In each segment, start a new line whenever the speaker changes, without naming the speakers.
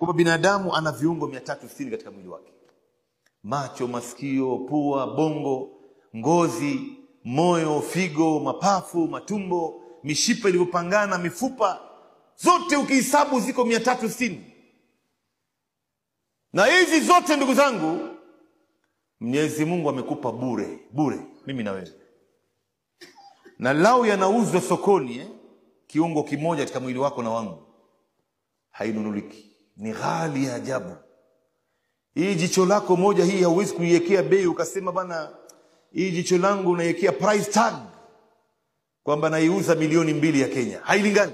Kwa binadamu ana viungo 360 katika mwili wake. Macho, masikio, pua, bongo, ngozi, moyo, figo, mapafu, matumbo, mishipa ilivyopangana, mifupa, zote ukihesabu ziko 360. Na hizi zote ndugu zangu, Mwenyezi Mungu amekupa bure, mimi na wewe. Na lau yanauzwa sokoni, kiungo kimoja katika mwili wako na wangu, hainunuliki. Ni ghali ya ajabu. Hii jicho lako moja hii hauwezi kuiwekea bei ukasema bana, hii jicho langu unaiwekea price tag kwamba naiuza milioni 2 ya Kenya. Hailingani.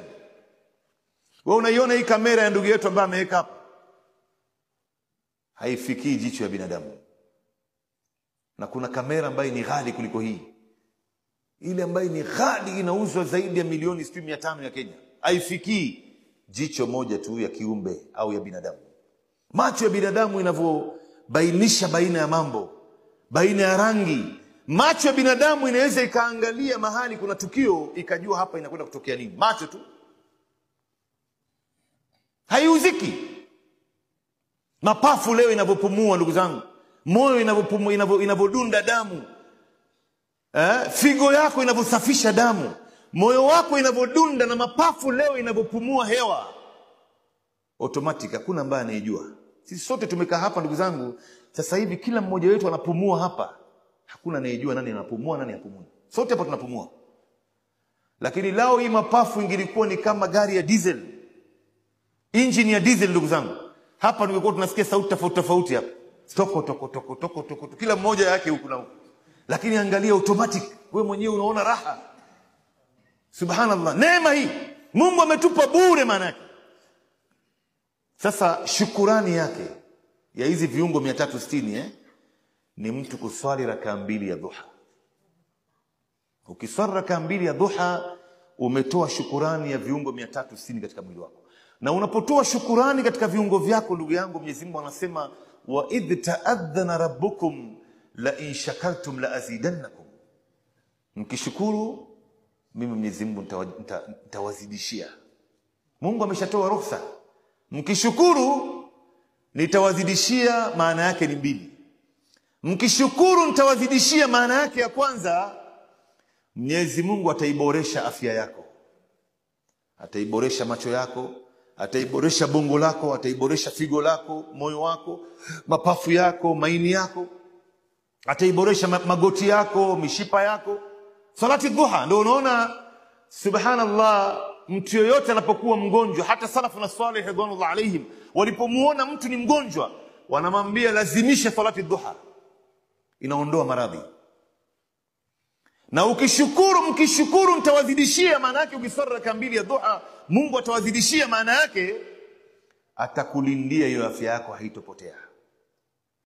Wewe unaiona hii kamera ya ndugu yetu ambaye ameweka hapa, haifikii jicho ya binadamu. Na kuna kamera ambayo ni ghali kuliko hii. Ile ambayo ni ghali inauzwa zaidi ya milioni 500 ya Kenya. Haifikii jicho moja tu ya kiumbe au ya binadamu. Macho ya binadamu inavyobainisha baina ya mambo, baina ya rangi. Macho ya binadamu inaweza ikaangalia mahali kuna tukio ikajua hapa inakwenda kutokea nini. Macho tu. Haiuziki. Mapafu leo inavyopumua ndugu zangu, moyo inavyopumua, inavyodunda damu, figo yako inavyosafisha damu, moyo wako inavyodunda, na mapafu leo inavyopumua hewa automatic. Hakuna ambaye anayejua. Sisi sote tumekaa hapa ndugu zangu, sasa hivi kila mmoja wetu anapumua hapa. Hakuna anayejua nani anapumua nani hapumui. Sote hapa tunapumua. Lakini lao hii mapafu ingilikuwa ni kama gari ya diesel, engine ya diesel ndugu zangu, hapa tungekuwa tunasikia sauti tofauti hapa. Toko toko toko toko toko, kila mmoja yake huku na huku. Lakini angalia automatic, wewe mwenyewe unaona raha. Subhanallah, neema hii Mungu ametupa bure maana yake. Sasa shukurani yake ya hizi viungo 360 ni mtu kuswali rakaa 2 ya dhuha. Ukiswali rakaa 2 ya dhuha umetoa shukurani ya viungo 360 katika mwili wako. Na unapotoa shukurani katika viungo vyako ndugu yangu, Mwenyezi Mungu anasema wa idh ta'adhana rabbukum la in shakartum la azidannakum. Mkishukuru mimi Mwenyezi Mungu nitawazidishia. Mungu ameshatoa ruhusa. Mkishukuru nitawazidishia, maana yake ni 2. Mkishukuru nitawazidishia, maana yake ya kwanza, Mwenyezi Mungu ataiboresha afya yako. Ataiboresha macho yako, ataiboresha bongo lako, ataiboresha figo lako, moyo wako, mapafu yako, maini yako. Ataiboresha magoti yako, mishipa yako. Salati dhuha ndio unaona subhanallah, mtu yoyote anapokuwa mgonjwa, hata salafu na salih radhiallahu alaihim walipomuona mtu ni mgonjwa, wanamwambia lazimisha salati dhuha, inaondoa maradhi. Na mkishukuru mtawazidishia, maana yake ukiswali rakaa 2 ya dhuha Mungu atawazidishia, maana yake atakulindia hiyo afya yako haitopotea.